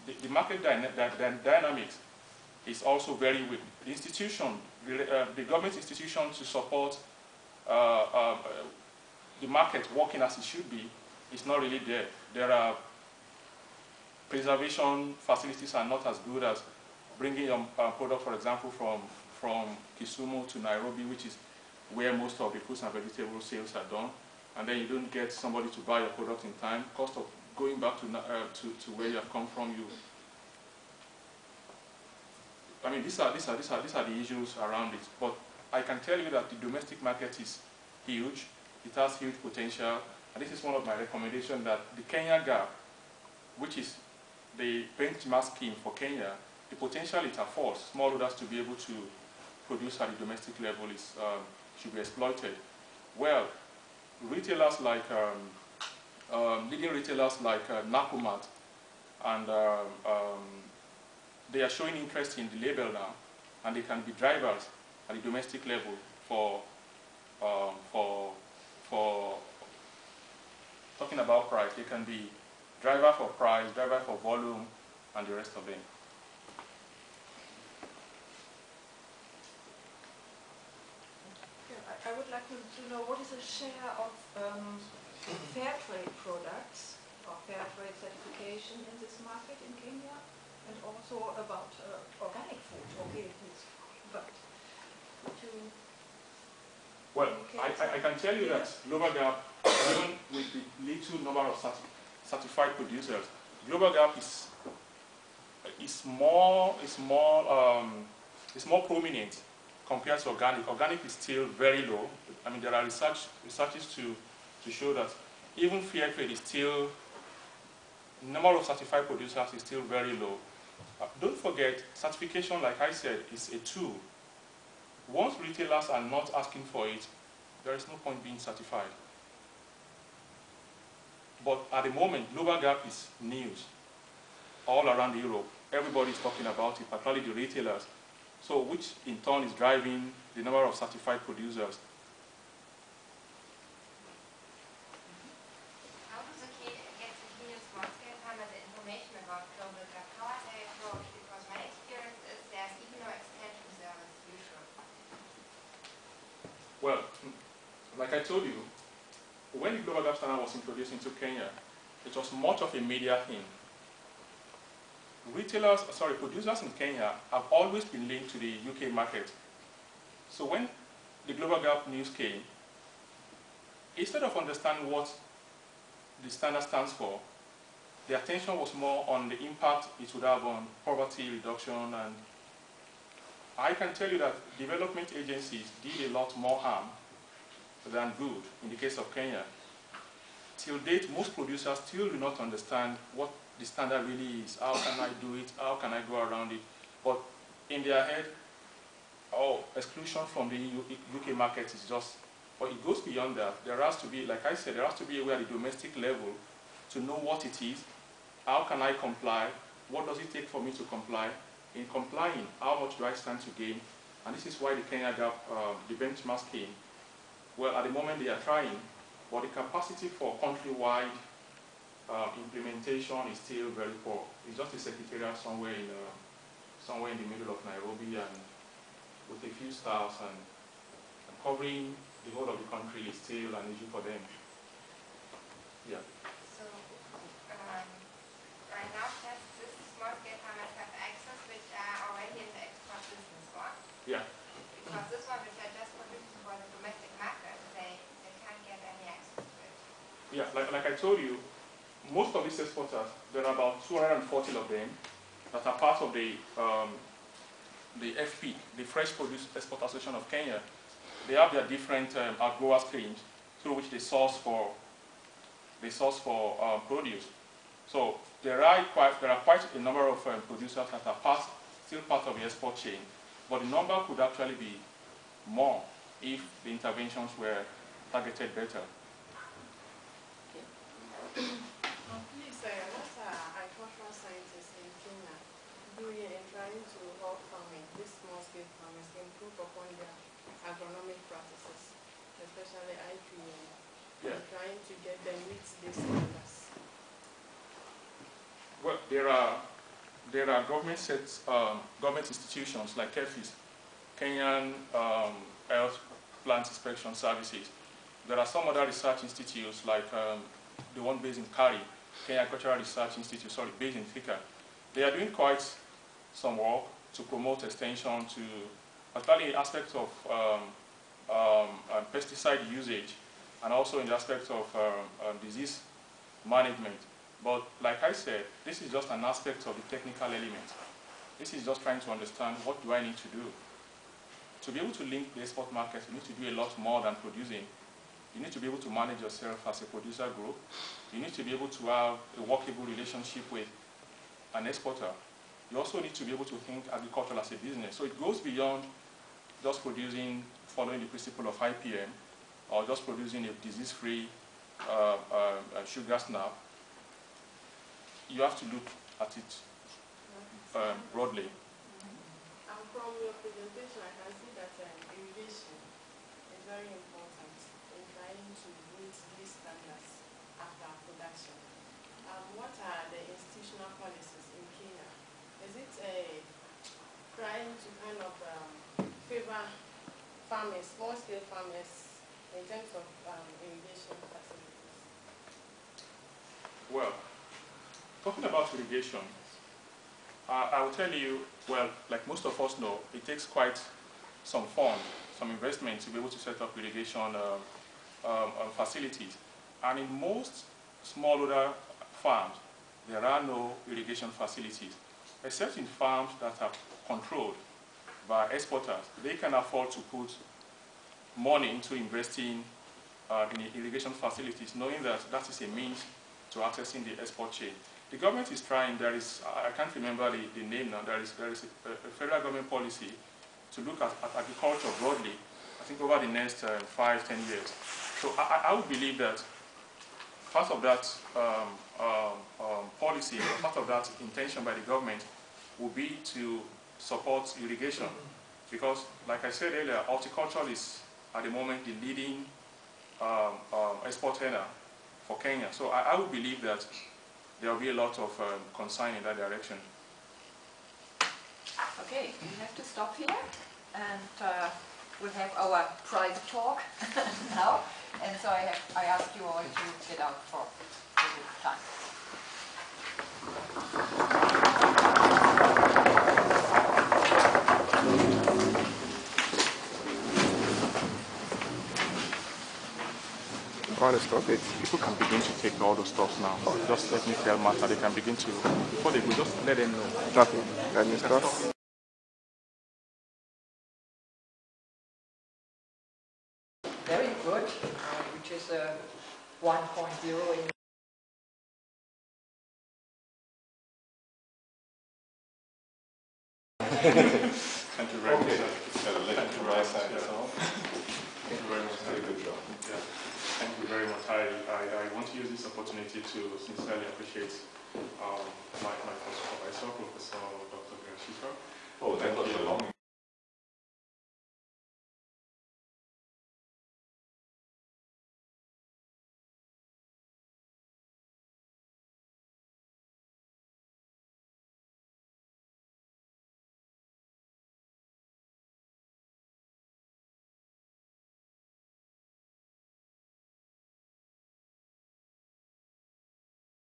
the market dynamics is also very weak. The institution, the government institution to support the market working as it should be is not really there. There are preservation facilities are not as good as bringing your product, for example, from Kisumu to Nairobi, which is where most of the fruits and vegetable sales are done, and then you don't get somebody to buy your product in time. Cost of going back to where you have come from, I mean, these are the issues around it. But I can tell you that the domestic market is huge. It has huge potential, and this is one of my recommendations, that the Kenya gap, which is the benchmark scheme for Kenya, the potential it affords smallholders to be able to produce at the domestic level is should be exploited. Well, retailers like leading retailers like Nakumat, and they are showing interest in the label now, and they can be drivers at the domestic level for talking about price. They can be driver for price, driver for volume, and the rest of them. I would like to know what is the share of fair trade products or fair trade certification in this market in Kenya, and also about organic food. Okay, but to well, I can tell you that Global Gap, even with the little number of certified producers, Global Gap is more prominent compared to organic. Organic is still very low. I mean, there are researches to show that even fair trade is still, number of certified producers is still very low. Don't forget, certification, like I said, is a tool. Once retailers are not asking for it, there is no point being certified. But at the moment, Global Gap is news all around Europe. Everybody is talking about it, particularly the retailers. So, which in turn is driving the number of certified producers. How does the Kenyan Meckenheimer the information about Global Gap? How are they approached? Because my experience is there's even no extension service usually. Well, like I told you, when the Global Gap standard was introduced into Kenya, it was much of a media thing. Producers in Kenya have always been linked to the UK market. So when the Global Gap news came, instead of understanding what the standard stands for, the attention was more on the impact it would have on poverty reduction, and I can tell you that development agencies did a lot more harm than good in the case of Kenya. Till date, most producers still do not understand what the standard really is. How can I do it? How can I go around it? But in their head, exclusion from the UK market is just, but it goes beyond that. There has to be, like I said, there has to be a way at the domestic level to know what it is. How can I comply? What does it take for me to comply? In complying, how much do I stand to gain? And this is why the Kenya Gap, the benchmark scheme, well, at the moment they are trying, but the capacity for countrywide implementation is still very poor. It's just a secretariat somewhere in the middle of Nairobi, and with a few staffs, and covering the whole of the country is still an issue for them. Yeah. So right now, this small-scale farmers have access, which are already in the export business, or? Yeah. Because this one, which are just produced for the domestic market, they can't get any access to it. Yeah, like I told you, most of these exporters, there are about 240 of them that are part of the FP, the Fresh Produce Export Association of Kenya. They have their different grower schemes through which they source for produce. So there are quite a number of producers that are still part of the export chain, but the number could actually be more if the interventions were targeted better. Please, what's agricultural scientists in Kenya doing in trying to help farming, these small-scale farmers, improve upon their agronomic practices, especially IPM, and trying to get them meet these standards? Well, there are there are government institutions like KEFIS, Kenyan Health Plant Inspection Services. There are some other research institutes like the one based in Kari, Kenya Agricultural Research Institute, based in Thika. They are doing quite some work to promote extension to, particularly in aspects of pesticide usage and also in the aspect of disease management. But like I said, this is just an aspect of the technical element. This is just trying to understand what do I need to do. To be able to link the export market, you need to do a lot more than producing. You need to be able to manage yourself as a producer group. You need to be able to have a workable relationship with an exporter. You also need to be able to think agriculture as a business. So it goes beyond just producing, following the principle of IPM, or just producing a disease-free sugar snap. You have to look at it broadly. And from your presentation, I can see that irrigation is very important in trying to meet these standards after production. What are the institutional policies in Kenya? Is it trying to kind of favor farmers, small-scale farmers, in terms of irrigation facilities? Well, talking about irrigation, I will tell you, well, like most of us know, it takes quite some fund, some investment to be able to set up irrigation facilities. And in most smallholder farms, there are no irrigation facilities, except in farms that are controlled by exporters. They can afford to put money into investing in irrigation facilities, knowing that that is a means to accessing the export chain. The government is trying, there is, I can't remember the name now, there is a federal government policy to look at agriculture broadly, I think over the next 5-10 years. So I would believe that part of that policy, or part of that intention by the government will be to support irrigation. Because, like I said earlier, horticulture is, at the moment, the leading export earner for Kenya. So I would believe that there will be a lot of concern in that direction. Okay, we have to stop here, and we'll have our private talk now. And so I ask you all to get out for a good time. While I stop it, people can begin to take all those stops now. Just let me tell Martha, they can begin to, before they go, just let them know. Okay, let me stop. Very good, which is a 1.0 in Thank you very much. Thank you very much. Thank you very much. Very good job. Yeah. Thank you very much. I want to use this opportunity to sincerely appreciate